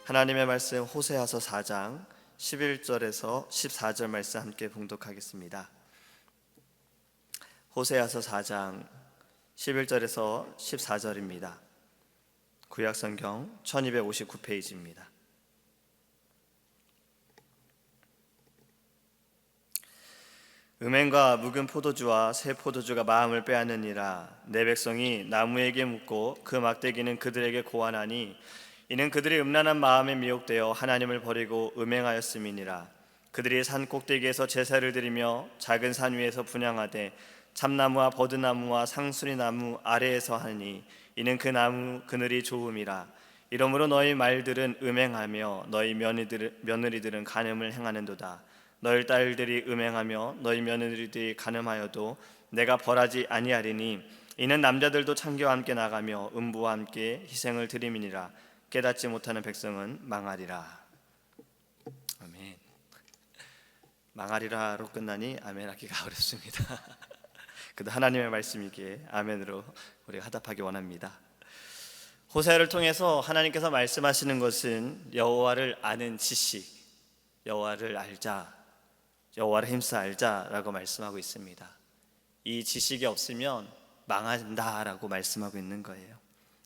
하나님의 말씀 호세아서 4장 11절에서 14절 말씀 함께 봉독하겠습니다. 호세아서 4장 11절에서 14절입니다. 구약성경 1259페이지입니다. 음행과 묵은 포도주와 새 포도주가 마음을 빼앗느니라. 내 백성이 나무에게 묻고 그 막대기는 그들에게 고하나니 이는 그들이 음란한 마음에 미혹되어 하나님을 버리고 음행하였음이니라. 그들이 산 꼭대기에서 제사를 드리며 작은 산 위에서 분향하되 참나무와 버드나무와 상수리나무 아래에서 하니 이는 그 나무 그늘이 좋음이라. 이러므로 너희 말들은 음행하며 너희 며느리들은 간음을 행하는도다. 너희 딸들이 음행하며 너희 며느리들이 간음하여도 내가 벌하지 아니하리니 이는 남자들도 창기와 함께 나가며 음부와 함께 희생을 드림이니라. 깨닫지 못하는 백성은 망하리라. 아멘. 망하리라로 끝나니 아멘 하기가 어렵습니다. 그래도 하나님의 말씀이기에 아멘으로 우리가 화답하기 원합니다. 호세아를 통해서 하나님께서 말씀하시는 것은 여호와를 아는 지식, 여호와를 알자, 여호와를 힘써 알자라고 말씀하고 있습니다. 이 지식이 없으면 망한다라고 말씀하고 있는 거예요.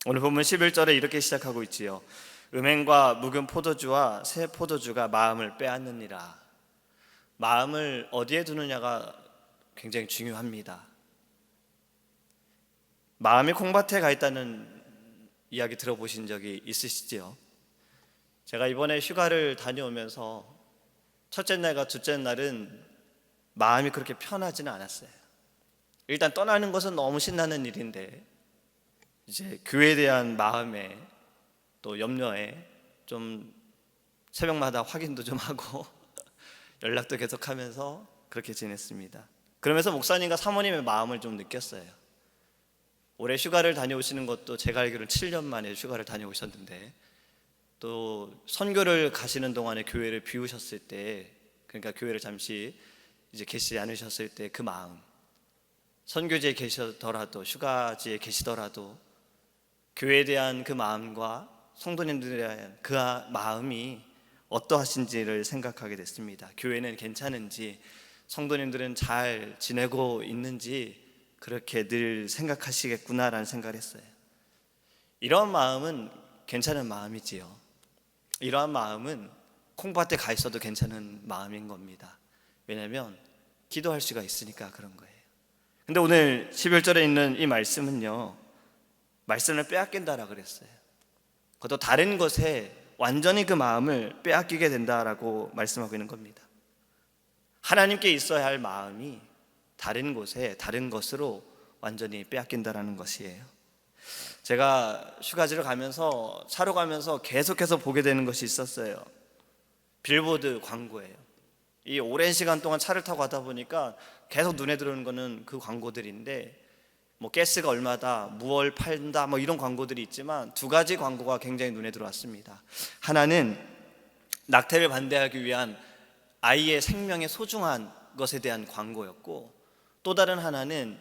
오늘 본문 11절에 이렇게 시작하고 있지요. 음행과 묵은 포도주와 새 포도주가 마음을 빼앗느니라. 마음을 어디에 두느냐가 굉장히 중요합니다. 마음이 콩밭에 가 있다는 이야기 들어보신 적이 있으시지요? 제가 이번에 휴가를 다녀오면서 첫째 날과 둘째 날은 마음이 그렇게 편하지는 않았어요. 일단 떠나는 것은 너무 신나는 일인데 이제 교회에 대한 마음에 또 염려에 좀 새벽마다 확인도 좀 하고 연락도 계속하면서 그렇게 지냈습니다. 그러면서 목사님과 사모님의 마음을 좀 느꼈어요. 올해 휴가를 다녀오시는 것도 제가 알기로는 7년 만에 휴가를 다녀오셨는데 또 선교를 가시는 동안에 교회를 비우셨을 때, 그러니까 교회를 잠시 이제 계시지 않으셨을 때 그 마음, 선교지에 계시더라도 휴가지에 계시더라도 교회에 대한 그 마음과 성도님들에 대한 그 마음이 어떠하신지를 생각하게 됐습니다. 교회는 괜찮은지, 성도님들은 잘 지내고 있는지 그렇게 늘 생각하시겠구나라는 생각을 했어요. 이런 마음은 괜찮은 마음이지요. 이러한 마음은 콩밭에 가 있어도 괜찮은 마음인 겁니다. 왜냐하면 기도할 수가 있으니까 그런 거예요. 근데 오늘 11절에 있는 이 말씀은요, 말씀을 빼앗긴다라고 그랬어요. 그것도 다른 것에 완전히 그 마음을 빼앗기게 된다라고 말씀하고 있는 겁니다. 하나님께 있어야 할 마음이 다른 곳에 다른 것으로 완전히 빼앗긴다라는 것이에요. 제가 휴가지를 가면서 차로 가면서 계속해서 보게 되는 것이 있었어요. 빌보드 광고예요. 이 오랜 시간 동안 차를 타고 가다 보니까 계속 눈에 들어오는 거는 그 광고들인데, 뭐 가스가 얼마다, 무얼 팔다, 뭐 이런 광고들이 있지만 두 가지 광고가 굉장히 눈에 들어왔습니다. 하나는 낙태를 반대하기 위한 아이의 생명의 소중한 것에 대한 광고였고, 또 다른 하나는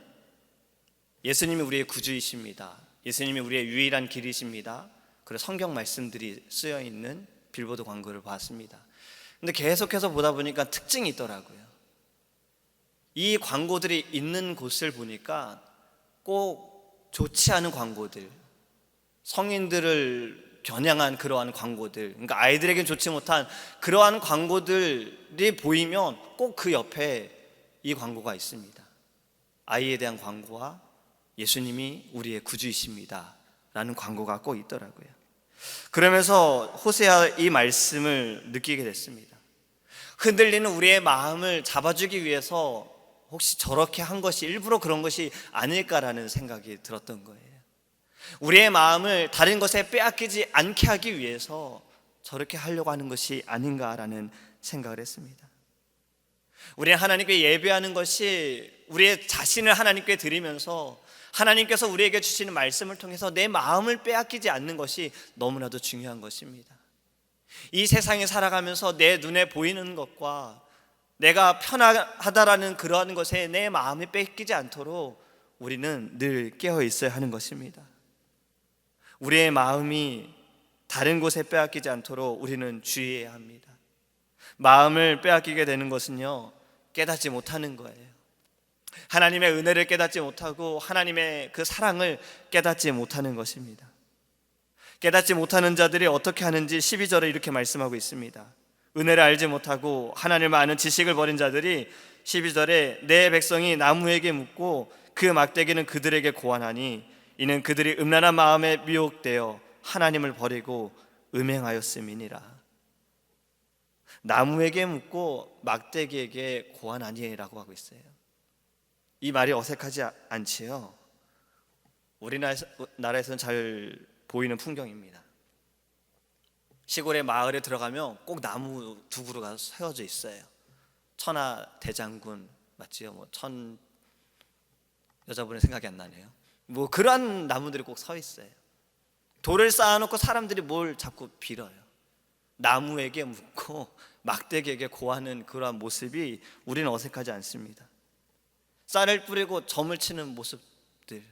예수님이 우리의 구주이십니다, 예수님이 우리의 유일한 길이십니다, 그리고 성경 말씀들이 쓰여 있는 빌보드 광고를 봤습니다. 근데 계속해서 보다 보니까 특징이 있더라고요. 이 광고들이 있는 곳을 보니까 꼭 좋지 않은 광고들, 성인들을 겨냥한 그러한 광고들, 그러니까 아이들에겐 좋지 못한 그러한 광고들이 보이면 꼭 그 옆에 이 광고가 있습니다. 아이에 대한 광고와 예수님이 우리의 구주이십니다 라는 광고가 꼭 있더라고요. 그러면서 호세아 이 말씀을 느끼게 됐습니다. 흔들리는 우리의 마음을 잡아주기 위해서 혹시 저렇게 한 것이 일부러 그런 것이 아닐까라는 생각이 들었던 거예요. 우리의 마음을 다른 것에 빼앗기지 않게 하기 위해서 저렇게 하려고 하는 것이 아닌가라는 생각을 했습니다. 우리는 하나님께 예배하는 것이 우리의 자신을 하나님께 드리면서 하나님께서 우리에게 주시는 말씀을 통해서 내 마음을 빼앗기지 않는 것이 너무나도 중요한 것입니다. 이 세상에 살아가면서 내 눈에 보이는 것과 내가 편하다라는 그러한 것에 내 마음이 뺏기지 않도록 우리는 늘 깨어 있어야 하는 것입니다. 우리의 마음이 다른 곳에 빼앗기지 않도록 우리는 주의해야 합니다. 마음을 빼앗기게 되는 것은요, 깨닫지 못하는 거예요. 하나님의 은혜를 깨닫지 못하고 하나님의 그 사랑을 깨닫지 못하는 것입니다. 깨닫지 못하는 자들이 어떻게 하는지 12절에 이렇게 말씀하고 있습니다. 은혜를 알지 못하고 하나님을 아는 지식을 버린 자들이 12절에 내 백성이 나무에게 묻고 그 막대기는 그들에게 고하나니 이는 그들이 음란한 마음에 미혹되어 하나님을 버리고 음행하였음이니라. 나무에게 묻고 막대기에게 고하나니라고 하고 있어요. 이 말이 어색하지 않지요? 우리나라에서는 잘 보이는 풍경입니다. 시골의 마을에 들어가면 꼭 나무 두 그루가 세워져 있어요. 천하 대장군 맞지요? 천 여자분의 생각이 안 나네요. 그러한 나무들이 꼭 서 있어요. 돌을 쌓아놓고 사람들이 뭘 자꾸 빌어요. 나무에게 묻고 막대기에게 고하는 그러한 모습이 우리는 어색하지 않습니다. 쌀을 뿌리고 점을 치는 모습들.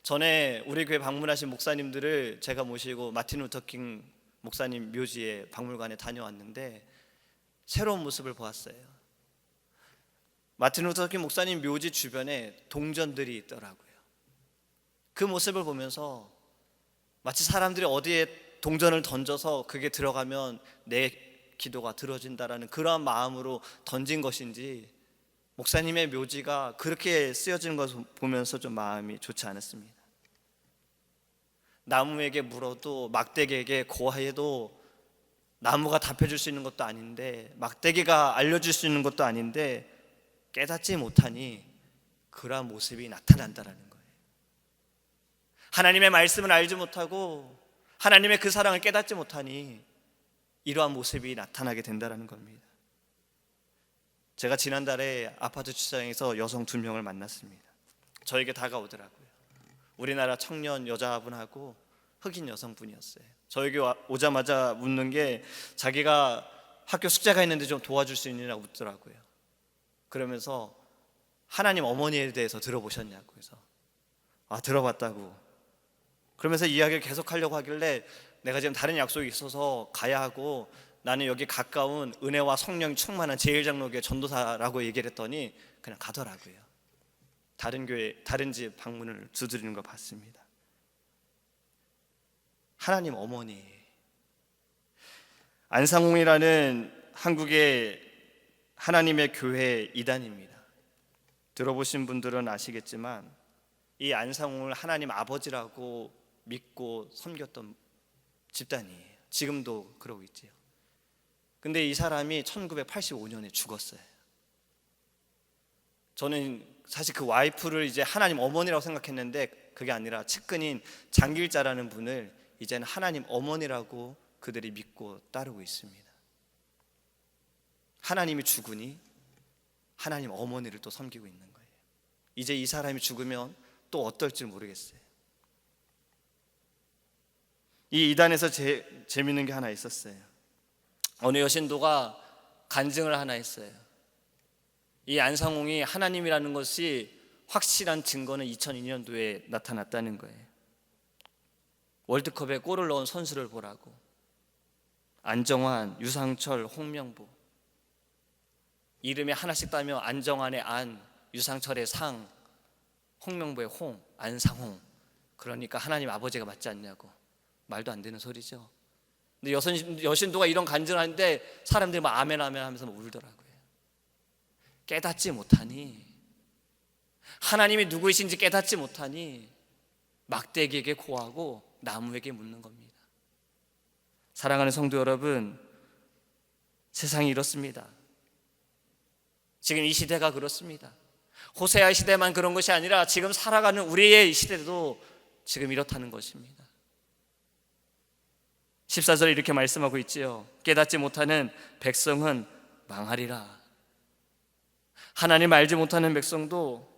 전에 우리 교회 방문하신 목사님들을 제가 모시고 마틴 루터킹 목사님 묘지에 박물관에 다녀왔는데 새로운 모습을 보았어요. 마틴 루터킹 목사님 묘지 주변에 동전들이 있더라고요. 그 모습을 보면서 마치 사람들이 어디에 동전을 던져서 그게 들어가면 내 기도가 들어진다라는 그러한 마음으로 던진 것인지 목사님의 묘지가 그렇게 쓰여지는 것을 보면서 좀 마음이 좋지 않았습니다. 나무에게 물어도 막대기에게 고하여도 나무가 답해줄 수 있는 것도 아닌데 막대기가 알려줄 수 있는 것도 아닌데 깨닫지 못하니 그러한 모습이 나타난다라는 거예요. 하나님의 말씀을 알지 못하고 하나님의 그 사랑을 깨닫지 못하니 이러한 모습이 나타나게 된다는 겁니다. 제가 지난달에 아파트 주차장에서 여성 2명을 만났습니다. 저에게 다가오더라고요. 우리나라 청년 여자분하고 흑인 여성분이었어요. 저에게 오자마자 묻는 게 자기가 학교 숙제가 있는데 좀 도와줄 수 있느냐고 묻더라고요. 그러면서 하나님 어머니에 대해서 들어보셨냐고 해서 들어봤다고. 그러면서 이야기를 계속하려고 하길래 내가 지금 다른 약속이 있어서 가야 하고 나는 여기 가까운 은혜와 성령이 충만한 제1장로교회 전도사라고 얘기를 했더니 그냥 가더라고요. 다른 교회, 다른 집 방문을 두드리는 걸 봤습니다. 하나님 어머니. 안상홍이라는 한국의 하나님의 교회 이단입니다. 들어보신 분들은 아시겠지만 이 안상홍을 하나님 아버지라고 믿고 섬겼던 집단이에요. 지금도 그러고 있지요. 근데 이 사람이 1985년에 죽었어요. 저는 사실 그 와이프를 이제 하나님 어머니라고 생각했는데 그게 아니라 측근인 장길자라는 분을 이제는 하나님 어머니라고 그들이 믿고 따르고 있습니다. 하나님이 죽으니 하나님 어머니를 또 섬기고 있는 거예요. 이제 이 사람이 죽으면 또 어떨지 모르겠어요. 이 이단에서 재밌는 게 하나 있었어요. 어느 여신도가 간증을 하나 했어요. 이 안상홍이 하나님이라는 것이 확실한 증거는 2002년도에 나타났다는 거예요. 월드컵에 골을 넣은 선수를 보라고. 안정환, 유상철, 홍명보. 이름에 하나씩 따면 안정환의 안, 유상철의 상, 홍명보의 홍, 안상홍. 그러니까 하나님 아버지가 맞지 않냐고. 말도 안 되는 소리죠. 근데 여신도가 이런 간증을 하는데 사람들이 막 아멘 아멘 하면서 울더라고요. 깨닫지 못하니, 하나님이 누구이신지 깨닫지 못하니 막대기에게 고하고 나무에게 묻는 겁니다. 사랑하는 성도 여러분, 세상이 이렇습니다. 지금 이 시대가 그렇습니다. 호세아 시대만 그런 것이 아니라 지금 살아가는 우리의 이 시대도 지금 이렇다는 것입니다. 14절에 이렇게 말씀하고 있지요. 깨닫지 못하는 백성은 망하리라. 하나님 알지 못하는 백성도,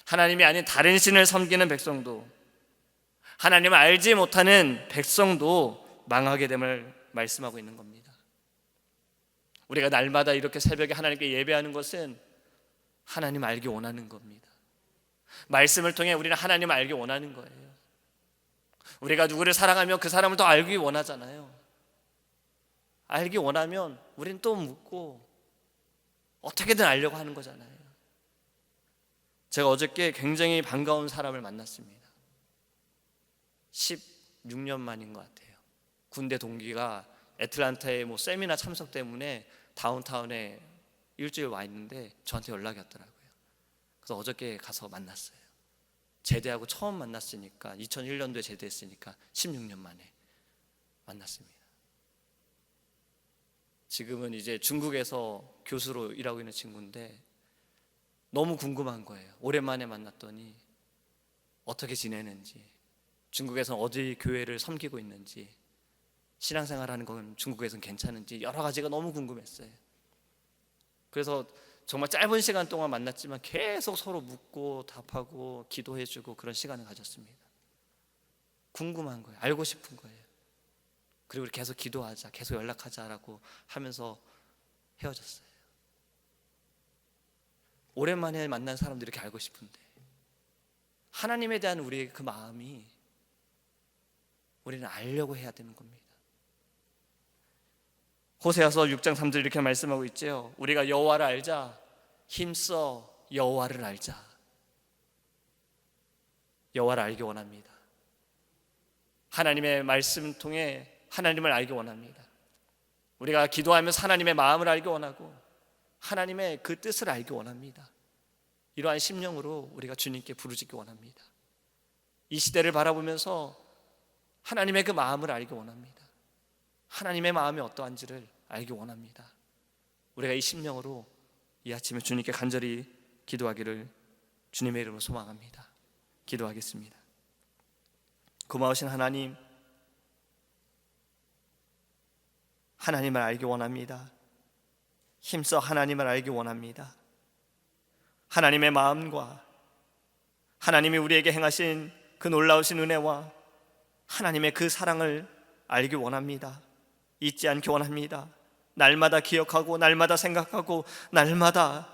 하나님이 아닌 다른 신을 섬기는 백성도, 하나님을 알지 못하는 백성도 망하게 됨을 말씀하고 있는 겁니다. 우리가 날마다 이렇게 새벽에 하나님께 예배하는 것은 하나님 알기 원하는 겁니다. 말씀을 통해 우리는 하나님을 알기 원하는 거예요. 우리가 누구를 사랑하면 그 사람을 더 알기 원하잖아요. 알기 원하면 우리는 또 묻고 어떻게든 알려고 하는 거잖아요. 제가 어저께 굉장히 반가운 사람을 만났습니다. 16년 만인 것 같아요. 군대 동기가 애틀랜타에 세미나 참석 때문에 다운타운에 일주일 와 있는데 저한테 연락이 왔더라고요. 그래서 어저께 가서 만났어요. 제대하고 처음 만났으니까 2001년도에 제대했으니까 16년 만에 만났습니다. 지금은 이제 중국에서 교수로 일하고 있는 친구인데 너무 궁금한 거예요. 오랜만에 만났더니 어떻게 지내는지, 중국에서는 어디 교회를 섬기고 있는지, 신앙생활하는 건 중국에서는 괜찮은지 여러 가지가 너무 궁금했어요. 그래서 정말 짧은 시간 동안 만났지만 계속 서로 묻고 답하고 기도해주고 그런 시간을 가졌습니다. 궁금한 거예요. 알고 싶은 거예요. 그리고 계속 기도하자, 계속 연락하자라고 하면서 헤어졌어요. 오랜만에 만난 사람들이 이렇게 알고 싶은데 하나님에 대한 우리의 그 마음이 우리는 알려고 해야 되는 겁니다. 호세아서 6장 3절 이렇게 말씀하고 있죠. 우리가 여호와를 알자, 힘써 여호와를 알자. 여호와를 알기 원합니다. 하나님의 말씀 통해 하나님을 알기 원합니다. 우리가 기도하면서 하나님의 마음을 알기 원하고 하나님의 그 뜻을 알기 원합니다. 이러한 심령으로 우리가 주님께 부르짖기 원합니다. 이 시대를 바라보면서 하나님의 그 마음을 알기 원합니다. 하나님의 마음이 어떠한지를 알기 원합니다. 우리가 이 심령으로 이 아침에 주님께 간절히 기도하기를 주님의 이름으로 소망합니다. 기도하겠습니다. 고마우신 하나님, 하나님을 알기 원합니다. 힘써 하나님을 알기 원합니다. 하나님의 마음과 하나님이 우리에게 행하신 그 놀라우신 은혜와 하나님의 그 사랑을 알기 원합니다. 잊지 않기 원합니다. 날마다 기억하고 날마다 생각하고 날마다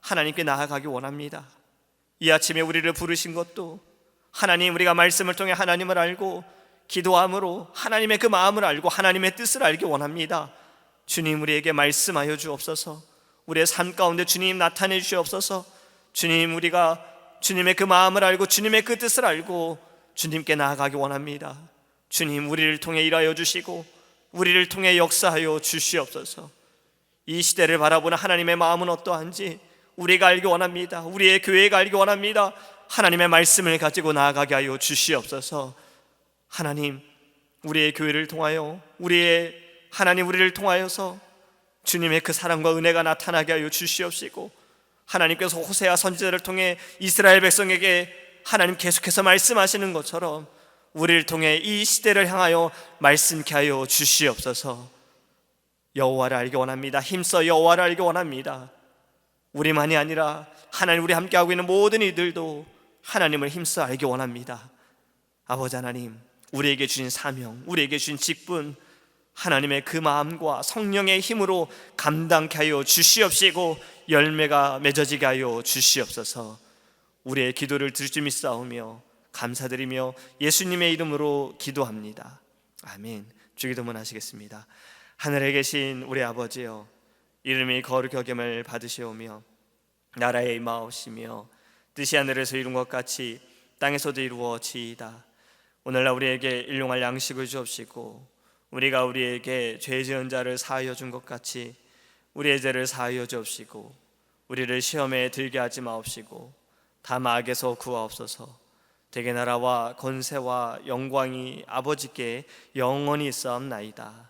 하나님께 나아가기 원합니다. 이 아침에 우리를 부르신 것도 하나님, 우리가 말씀을 통해 하나님을 알고 기도함으로 하나님의 그 마음을 알고 하나님의 뜻을 알기 원합니다. 주님, 우리에게 말씀하여 주옵소서. 우리의 삶 가운데 주님 나타내 주시옵소서. 주님, 우리가 주님의 그 마음을 알고 주님의 그 뜻을 알고 주님께 나아가기 원합니다. 주님, 우리를 통해 일하여 주시고 우리를 통해 역사하여 주시옵소서. 이 시대를 바라보는 하나님의 마음은 어떠한지 우리가 알기 원합니다. 우리의 교회가 알기 원합니다. 하나님의 말씀을 가지고 나아가게 하여 주시옵소서. 하나님, 우리의 교회를 통하여 우리를 통하여서 주님의 그 사랑과 은혜가 나타나게 하여 주시옵시고, 하나님께서 호세아 선지자를 통해 이스라엘 백성에게 하나님 계속해서 말씀하시는 것처럼 우리를 통해 이 시대를 향하여 말씀케 하여 주시옵소서. 여호와를 알기 원합니다. 힘써 여호와를 알기 원합니다. 우리만이 아니라 하나님, 우리 함께하고 있는 모든 이들도 하나님을 힘써 알기 원합니다. 아버지 하나님, 우리에게 주신 사명, 우리에게 주신 직분, 하나님의 그 마음과 성령의 힘으로 감당케 하여 주시옵시고 열매가 맺어지게 하여 주시옵소서. 우리의 기도를 들주 믿사오며 감사드리며 예수님의 이름으로 기도합니다. 아멘. 주기도문 하시겠습니다. 하늘에 계신 우리 아버지여, 이름이 거룩히 여김을 받으시오며 나라에 임하옵시며 뜻이 하늘에서 이룬 것 같이 땅에서도 이루어지이다. 오늘날 우리에게 일용할 양식을 주옵시고 우리가 우리에게 죄 지은 자를 사하여 준 것 같이 우리의 죄를 사하여 주옵시고 우리를 시험에 들게 하지 마옵시고 다만 악에서 구하옵소서. 대개 나라와 권세와 영광이 아버지께 영원히 있사옵나이다.